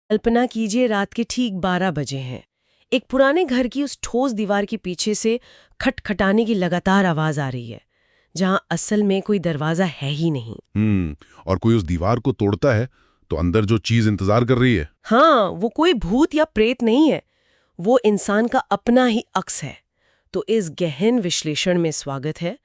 कल्पना कीजिए रात के ठीक 12 बजे हैं। एक पुराने घर की उस ठोस दीवार के पीछे से खटखटाने की लगातार आवाज आ रही है, जहां असल में कोई दरवाजा है ही नहीं। और कोई उस दीवार को तोड़ता है तो अंदर जो चीज इंतजार कर रही है। हाँ, वो कोई भूत या प्रेत नहीं है, वो इंसान का अपना ही अक्स है। तो इस गहन विश्लेषण में स्वागत है।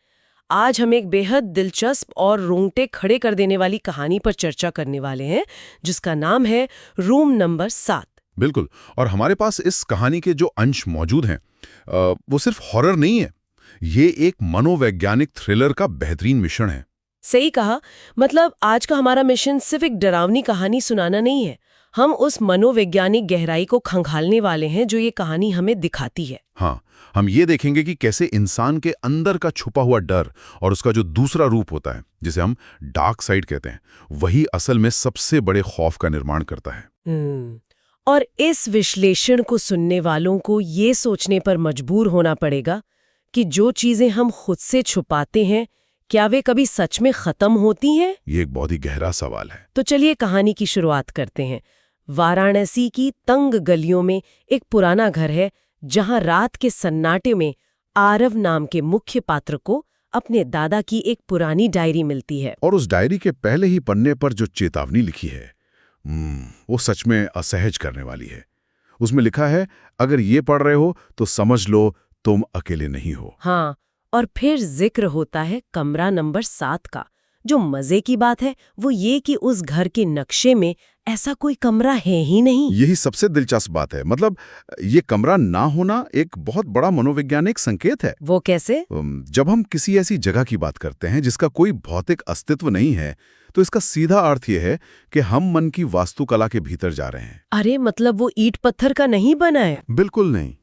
आज हम एक बेहद दिलचस्प और रोंगटे खड़े कर देने वाली कहानी पर चर्चा करने वाले हैं, जिसका नाम है रूम नंबर 7। बिल्कुल। और हमारे पास इस कहानी के जो अंश मौजूद हैं वो सिर्फ हॉरर नहीं है, ये एक मनोवैज्ञानिक थ्रिलर का बेहतरीन मिश्रण है। सही कहा। मतलब आज का हमारा मिशन सिर्फ एक डरावनी कहानी सुनाना नहीं है, हम उस मनोवैज्ञानिक गहराई को खंगालने वाले हैं जो ये कहानी हमें दिखाती है। हाँ, हम ये देखेंगे कि कैसे इंसान के अंदर का छुपा हुआ डर और उसका जो दूसरा रूप होता है, जिसे हम डार्क साइड कहते हैं, वही असल में सबसे बड़े खौफ का निर्माण करता है। और इस विश्लेषण को सुनने वालों को ये सोचने पर मजबूर होना पड़ेगा कि जो चीजें हम खुद से छुपाते हैं, क्या वे कभी सच में खत्म होती हैं? ये एक बहुत ही गहरा सवाल है। तो चलिए कहानी की शुरुआत करते हैं। वाराणसी की तंग गलियों में एक पुराना घर है, जहां रात के सन्नाटे में आरव नाम के मुख्य पात्र को अपने दादा की एक पुरानी डायरी मिलती है। और उस डायरी के पहले ही पन्ने पर जो चेतावनी लिखी है, वो सच में असहज करने वाली है। उसमें लिखा है, अगर ये पढ़ रहे हो तो समझ लो तुम अकेले नहीं हो। हाँ, और फिर जिक्र होता है कमरा नंबर 7 का। जो मजे की बात है वो ये कि उस घर के नक्शे में ऐसा कोई कमरा है ही नहीं। यही सबसे दिलचस्प बात है। मतलब ये कमरा ना होना एक बहुत बड़ा मनोवैज्ञानिक संकेत है। वो कैसे? जब हम किसी ऐसी जगह की बात करते हैं जिसका कोई भौतिक अस्तित्व नहीं है, तो इसका सीधा अर्थ यह है कि हम मन की वास्तुकला के भीतर जा रहे हैं। अरे मतलब वो ईंट पत्थर का नहीं बना है? बिल्कुल नहीं।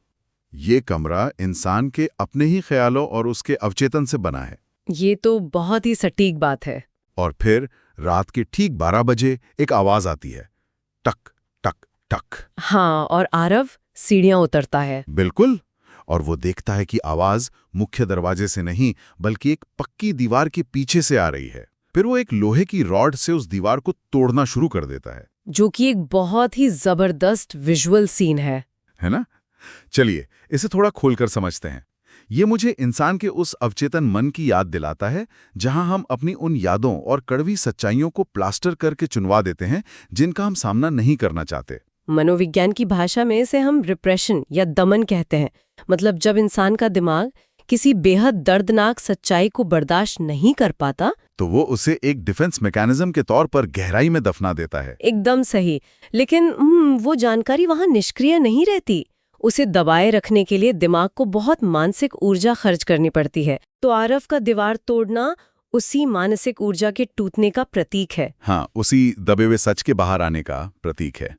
ये कमरा इंसान के अपने ही ख्यालों और उसके अवचेतन से बना है। ये तो बहुत ही सटीक बात है। और फिर रात के ठीक 12 बजे एक आवाज आती है, टक टक टक। हाँ, और आरव सीढ़ियां उतरता है। बिल्कुल। और वो देखता है कि आवाज मुख्य दरवाजे से नहीं, बल्कि एक पक्की दीवार के पीछे से आ रही है। फिर वो एक लोहे की रॉड से उस दीवार को तोड़ना शुरू कर देता है, जो कि एक बहुत ही जबरदस्त विजुअल सीन है ना? चलिए इसे थोड़ा खोलकर समझते हैं। ये मुझे इंसान के उस अवचेतन मन की याद दिलाता है, जहां हम अपनी उन यादों और कड़वी सच्चाइयों को प्लास्टर करके चुनवा देते हैं, जिनका हम सामना नहीं करना चाहते। मनोविज्ञान की भाषा में इसे हम रिप्रेशन या दमन कहते हैं। मतलब जब इंसान का दिमाग किसी बेहद दर्दनाक सच्चाई को बर्दाश्त नहीं कर पाता, तो वो उसे एक डिफेंस मैकेनिज्म के तौर पर गहराई में दफना देता है। एकदम सही। लेकिन वो जानकारी वहां निष्क्रिय नहीं रहती। उसे दबाए रखने के लिए दिमाग को बहुत मानसिक ऊर्जा खर्च करनी पड़ती है। तो आरव का दीवार तोड़ना उसी मानसिक ऊर्जा के टूटने का प्रतीक है। हाँ, उसी दबे हुए सच के बाहर आने का प्रतीक है।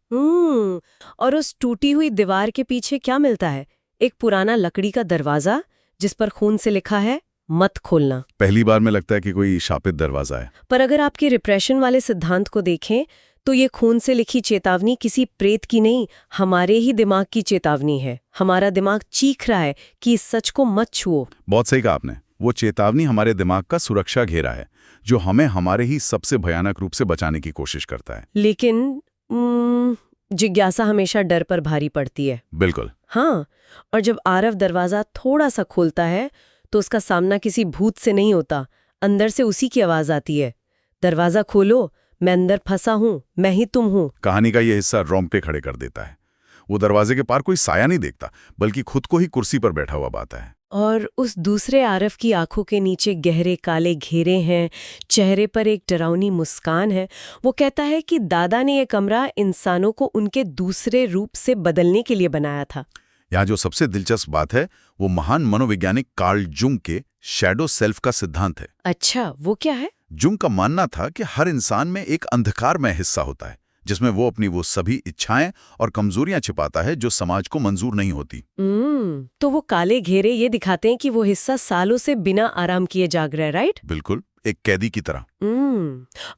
और उस टूटी हुई दीवार के पीछे क्या मिलता है? एक पुराना लकड़ी का दरवाजा, जिस पर खून से लिखा है, मत खोलना। पहली बार में लगता है कि कोई शापित दरवाजा है, पर अगर आपके रिप्रेशन वाले सिद्धांत को देखें तो ये खून से लिखी चेतावनी किसी प्रेत की नहीं, हमारे ही दिमाग की चेतावनी है। हमारा दिमाग चीख रहा है कि इस सच को मत छुओ। बहुत सही कहा आपने। वो चेतावनी हमारे दिमाग का सुरक्षा घेरा है, जो हमें हमारे ही सबसे भयानक रूप से बचाने की कोशिश करता है। लेकिन जिज्ञासा हमेशा डर पर भारी पड़ती है। बिल्कुल। हाँ, और जब आरव दरवाजा थोड़ा सा खोलता है तो उसका सामना किसी भूत से नहीं होता, अंदर से उसी की आवाज आती है, दरवाजा खोलो, मैं अंदर फंसा हूँ, मैं ही तुम हूँ। कहानी का ये हिस्सा रोंगटे खड़े कर देता है। वो दरवाजे के पार कोई साया नहीं देखता, बल्कि खुद को ही कुर्सी पर बैठा हुआ पाता है। और उस दूसरे आरव की आंखों के नीचे गहरे काले घेरे हैं, चेहरे पर एक डरावनी मुस्कान है। वो कहता है कि दादा ने यह कमरा इंसानों को उनके दूसरे रूप से बदलने के लिए बनाया था। यहाँ जो सबसे दिलचस्प बात है, वो महान मनोवैज्ञानिक कार्ल जुंग के शैडो सेल्फ का सिद्धांत है। अच्छा, वो क्या है? जुंग का मानना था कि हर इंसान में एक अंधकारमय हिस्सा होता है, जिसमें वो अपनी वो सभी इच्छाएं और कमजोरियां छिपाता है जो समाज को मंजूर नहीं होती। तो वो काले घेरे ये दिखाते हैं कि वो हिस्सा सालों से बिना आराम किए जाग रहा है, राइट? बिल्कुल, एक कैदी की तरह।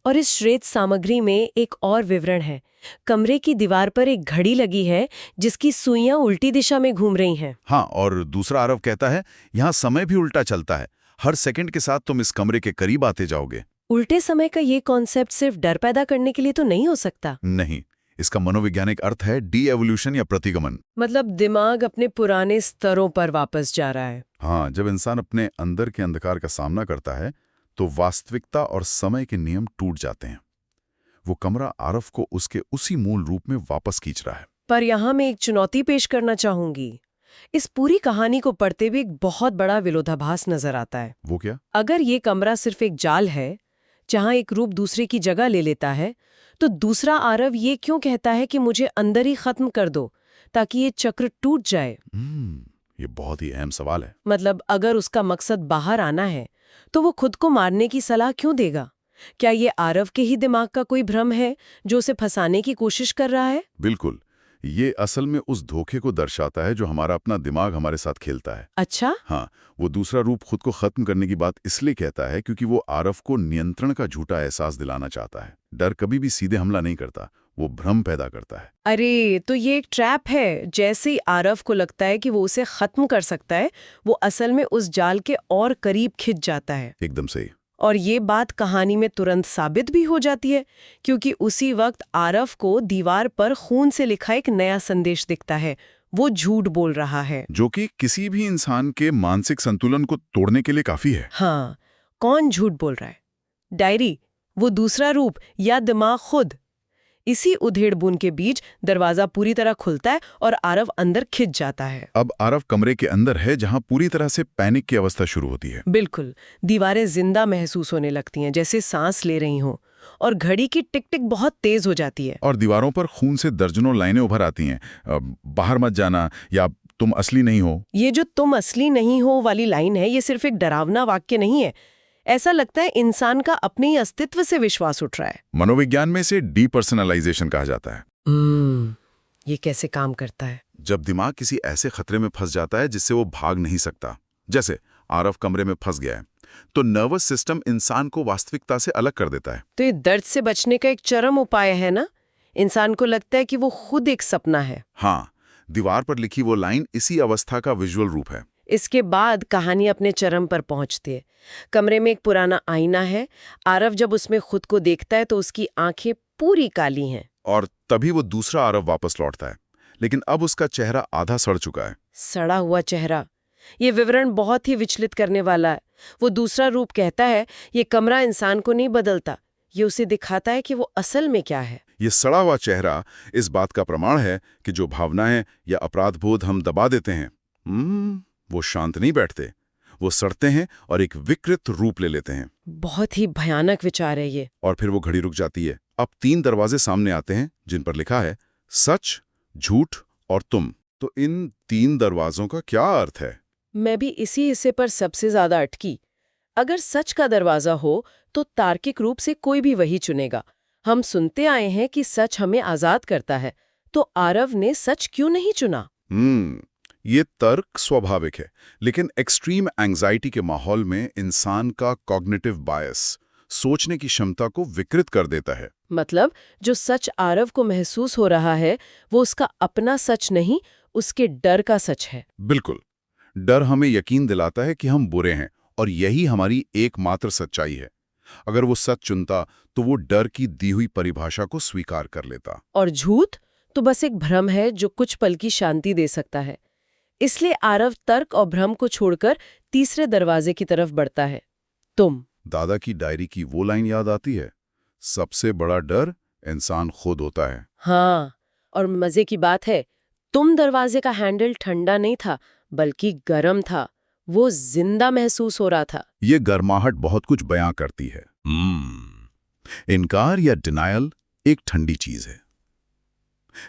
और इस श्वेत सामग्री में एक और विवरण है। कमरे की दीवार पर एक घड़ी लगी है जिसकी सुइयां उल्टी दिशा में घूम रही हैं। हाँ, और दूसरा आरव कहता है, यहाँ समय भी उल्टा चलता है। हर सेकंड के साथ तुम इस कमरे के करीब आते जाओगे। उल्टे समय का ये कॉन्सेप्ट सिर्फ डर पैदा करने के लिए तो नहीं हो सकता? नहीं, इसका मनोवैज्ञानिक अर्थ है डी एवोल्यूशन या प्रतिगमन। मतलब दिमाग अपने पुराने स्तरों पर वापस जा रहा है। हाँ, जब इंसान अपने अंदर के अंधकार का सामना करता है तो वास्तविकता और समय के नियम टूट जाते हैं। वो कमरा आरव को उसके उसी मूल रूप में वापस खींच रहा है। पर यहाँ मैं एक चुनौती पेश करना चाहूंगी। इस पूरी कहानी को पढ़ते हुए एक बहुत बड़ा विरोधाभास नजर आता है। वो क्या? अगर ये कमरा सिर्फ एक जाल है जहां एक रूप दूसरे की जगह ले लेता है, तो दूसरा आरव ये क्यों कहता है कि मुझे अंदर ही खत्म कर दो ताकि ये चक्र टूट जाए? ये बहुत ही अहम सवाल है। मतलब अगर उसका मकसद बाहर आना है तो वो खुद को मारने की सलाह क्यों देगा? क्या ये आरव के ही दिमाग का कोई भ्रम है जो उसे फंसाने की कोशिश कर रहा है? बिल्कुल, ये असल में उस धोखे को दर्शाता है जो हमारा अपना दिमाग हमारे साथ खेलता है। अच्छा। हाँ, वो दूसरा रूप खुद को खत्म करने की बात इसलिए कहता है क्योंकि वो आरव को नियंत्रण का झूठा एहसास दिलाना चाहता है। डर कभी भी सीधे हमला नहीं करता, वो भ्रम पैदा करता है। अरे, तो ये एक ट्रैप है। जैसे ही आरव को लगता है कि वो उसे खत्म कर सकता है, वो असल में उस जाल के और करीब खिंच जाता है। एकदम सही। और ये बात कहानी में तुरंत साबित भी हो जाती है, क्योंकि उसी वक्त आरव को दीवार पर खून से लिखा एक नया संदेश दिखता है। वो झूठ बोल रहा है, जो कि किसी भी इंसान के मानसिक संतुलन को तोड़ने के लिए काफी है। हाँ, कौन झूठ बोल रहा है? डायरी, वो दूसरा रूप, या दिमाग खुद? इसी उधेड़-बुन के बीच दरवाजा पूरी तरह खुलता है और आरव अंदर खिंच जाता है। अब आरव कमरे के अंदर है जहां पूरी तरह से पैनिक की अवस्था शुरू होती है। बिल्कुल, दीवारें जिंदा महसूस होने लगती हैं, जैसे सांस ले रही हों, और घड़ी की टिक टिक बहुत तेज हो जाती है। और दीवारों पर खून से दर्जनों लाइनें उभर आती हैं, बाहर मत जाना, या तुम असली नहीं हो। ये जो तुम असली नहीं हो वाली लाइन है, ये सिर्फ एक डरावना वाक्य नहीं है। ऐसा लगता है इंसान का अपने ही अस्तित्व से विश्वास उठ रहा है। मनोविज्ञान में इसे डीपर्सनलाइजेशन कहा जाता है। ये कैसे काम करता है? जब दिमाग किसी ऐसे खतरे में फंस जाता है जिससे वो भाग नहीं सकता, जैसे आरव कमरे में फंस गया है, तो नर्वस सिस्टम इंसान को वास्तविकता से अलग कर देता है। तो ये दर्द से बचने का एक चरम उपाय है ना? इंसान को लगता है कि वो खुद एक सपना है। हाँ, दीवार पर लिखी वो लाइन इसी अवस्था का विजुअल रूप है। इसके बाद कहानी अपने चरम पर पहुंचती है। कमरे में एक पुराना आईना है। आरव जब उसमें खुद को देखता है तो उसकी आंखें पूरी काली हैं। और तभी वो दूसरा आरव वापस लौटता है, लेकिन अब उसका चेहरा आधा सड़ चुका है। सड़ा हुआ चेहरा, ये विवरण बहुत ही विचलित करने वाला है। वो दूसरा रूप कहता है ये कमरा इंसान को नहीं बदलता, ये उसे दिखाता है कि वो असल में क्या है। ये सड़ा हुआ चेहरा इस बात का प्रमाण है कि जो भावनाएं या अपराध बोध हम दबा देते हैं, वो शांत नहीं बैठते, वो सड़ते हैं और एक विकृत रूप ले लेते हैं। बहुत ही भयानक विचार है ये। और फिर वो घड़ी रुक जाती है। अब 3 दरवाजे सामने आते हैं जिन पर लिखा है सच, झूठ और तुम। तो इन 3 दरवाजों का क्या अर्थ है? मैं भी इसी हिस्से पर सबसे ज्यादा अटकी। अगर सच का दरवाजा हो तो तार्किक रूप से कोई भी वही चुनेगा। हम सुनते आए हैं कि सच हमें आजाद करता है, तो आरव ने सच क्यों नहीं चुना? ये तर्क स्वाभाविक है, लेकिन एक्सट्रीम एंजाइटी के माहौल में इंसान का कॉग्निटिव बायस सोचने की क्षमता को विकृत कर देता है। मतलब जो सच आरव को महसूस हो रहा है वो उसका अपना सच नहीं, उसके डर का सच है। बिल्कुल, डर हमें यकीन दिलाता है कि हम बुरे हैं और यही हमारी एकमात्र सच्चाई है। अगर वो सच चुनता तो वो डर की दी हुई परिभाषा को स्वीकार कर लेता। और झूठ तो बस एक भ्रम है जो कुछ पल की शांति दे सकता है। इसलिए आरव तर्क और भ्रम को छोड़कर तीसरे दरवाजे की तरफ बढ़ता है। तुम। दादा की डायरी की वो लाइन याद आती है, सबसे बड़ा डर इंसान खुद होता है। हाँ, और मजे की बात है, तुम दरवाजे का हैंडल ठंडा नहीं था बल्कि गर्म था। वो जिंदा महसूस हो रहा था। ये गर्माहट बहुत कुछ बयां करती है। इनकार या डिनायल एक ठंडी चीज है,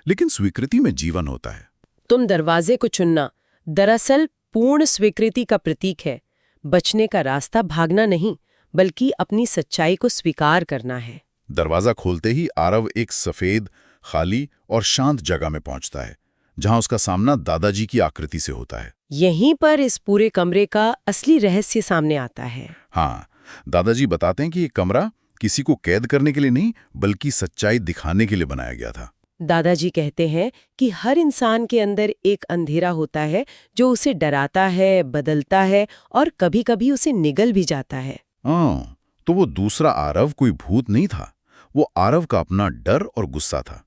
लेकिन स्वीकृति में जीवन होता है। तुम दरवाजे को चुनना दरअसल पूर्ण स्वीकृति का प्रतीक है। बचने का रास्ता भागना नहीं, बल्कि अपनी सच्चाई को स्वीकार करना है। दरवाजा खोलते ही आरव एक सफेद, खाली और शांत जगह में पहुंचता है, जहां उसका सामना दादाजी की आकृति से होता है। यहीं पर इस पूरे कमरे का असली रहस्य सामने आता है। हाँ, दादाजी बताते हैं कि ये कमरा किसी को कैद करने के लिए नहीं, बल्कि सच्चाई दिखाने के लिए बनाया गया था। दादाजी कहते हैं कि हर इंसान के अंदर एक अंधेरा होता है जो उसे डराता है, बदलता है और कभी-कभी उसे निगल भी जाता है। तो वो दूसरा आरव कोई भूत नहीं था, वो आरव का अपना डर और गुस्सा था।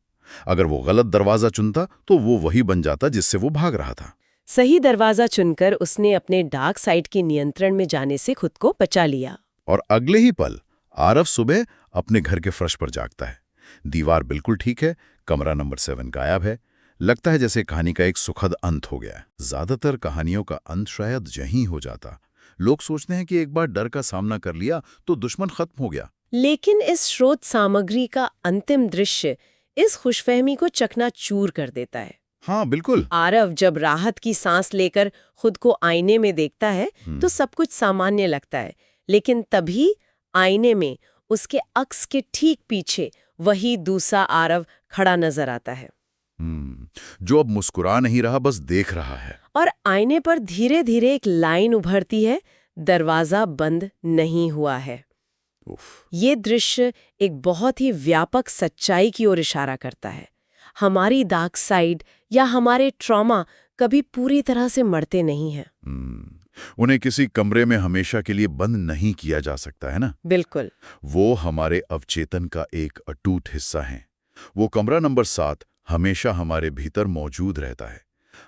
अगर वो गलत दरवाजा चुनता तो वो वही बन जाता जिससे वो भाग रहा था। सही दरवाजा चुनकर उसने अपने डार्क साइड के नियंत्रण में जाने से खुद को बचा लिया। और अगले ही पल आरव सुबह अपने घर के फर्श पर जागता है। दीवार बिल्कुल ठीक है, कमरा नंबर 7 गायब है। लगता है जैसे कहानी का एक सुखद अंत हो गया है। ज्यादातर कहानियों का अंत शायद यहीं हो जाता। लोग सोचते हैं कि एक बार डर का सामना कर लिया तो दुश्मन खत्म हो गया। लेकिन इस स्रोत सामग्री का अंतिम दृश्य इस खुशफहमी को चकनाचूर कर देता है। हाँ बिल्कुल। आरव जब राहत की सांस लेकर खुद को आईने में देखता है तो सब कुछ सामान्य लगता है, लेकिन तभी आईने में उसके अक्स के ठीक पीछे वही दूसरा आरव खड़ा नजर आता है, जो अब मुस्कुरा नहीं रहा, बस देख रहा है। और आईने पर धीरे धीरे एक लाइन उभरती है, दरवाजा बंद नहीं हुआ है। ये दृश्य एक बहुत ही व्यापक सच्चाई की ओर इशारा करता है। हमारी डार्क साइड या हमारे ट्रॉमा कभी पूरी तरह से मरते नहीं हैं। उन्हें किसी कमरे में हमेशा के लिए बंद नहीं किया जा सकता है ना। बिल्कुल। वो हमारे अवचेतन का एक अटूट हिस्सा हैं। वो कमरा नंबर 7 हमेशा हमारे भीतर मौजूद रहता है।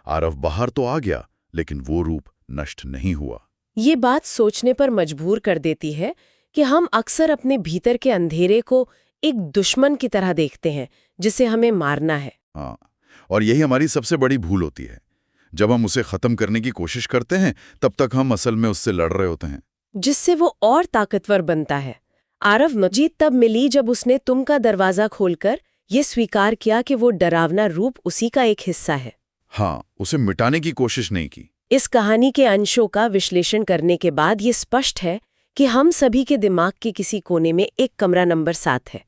आरव बाहर तो आ गया, लेकिन वो रूप नष्ट नहीं हुआ। ये बात सोचने पर मजबूर कर देती है कि हम अक्सर अपने भीतर के अंधेरे को एक दुश्मन की तरह देखते हैं जिसे हमें मारना है। हाँ, और यही हमारी सबसे बड़ी भूल होती है। जब हम उसे खत्म करने की कोशिश करते हैं, तब तक हम असल में उससे लड़ रहे होते हैं, जिससे वो और ताकतवर बनता है। आरव मजीद तब मिली जब उसने तुम का दरवाजा खोलकर ये स्वीकार किया कि वो डरावना रूप उसी का एक हिस्सा है। हाँ, उसे मिटाने की कोशिश नहीं की। इस कहानी के अंशों का विश्लेषण करने के बाद ये स्पष्ट है कि हम सभी के दिमाग के किसी कोने में एक कमरा नंबर 7 है।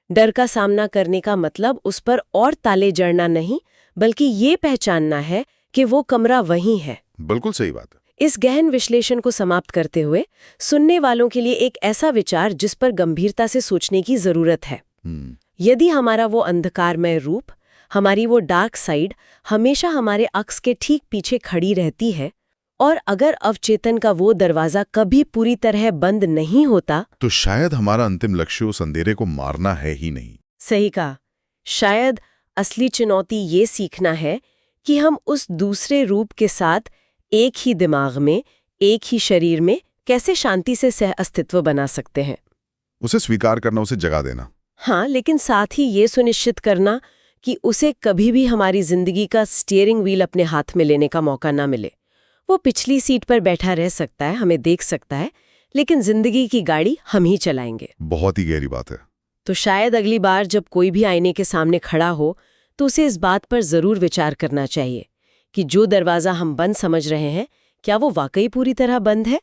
डर का सामना करने का मतलब उस पर और ताले जड़ना नहीं, बल्कि ये पहचानना है कि वो कमरा वही है। बिल्कुल सही बात है। इस गहन विश्लेषण को समाप्त करते हुए सुनने वालों के लिए एक ऐसा विचार जिस पर गंभीरता से सोचने की जरूरत है। यदि हमारा वो अंधकारमय रूप, हमारी वो डार्क साइड हमेशा हमारे अक्स के ठीक पीछे खड़ी रहती है, और अगर अवचेतन का वो दरवाजा कभी पूरी तरह बंद नहीं होता, तो शायद हमारा अंतिम लक्ष्य उस अंधेरे को मारना है ही नहीं। सही कहा। शायद असली चुनौती ये सीखना है कि हम उस दूसरे रूप के साथ एक ही दिमाग में, एक ही शरीर में कैसे शांति से सह अस्तित्व बना सकते हैं। उसे स्वीकार करना, उसे जगह देना। हाँ, लेकिन साथ ही ये सुनिश्चित करना कि उसे कभी भी हमारी जिंदगी का स्टीयरिंग व्हील अपने हाथ में लेने का मौका ना मिले। वो पिछली सीट पर बैठा रह सकता है, हमें देख सकता है, लेकिन जिंदगी की गाड़ी हम ही चलाएंगे। बहुत ही गहरी बात है। तो शायद अगली बार जब कोई भी आईने के सामने खड़ा हो तो उसे इस बात पर जरूर विचार करना चाहिए कि जो दरवाजा हम बंद समझ रहे हैं, क्या वो वाकई पूरी तरह बंद है।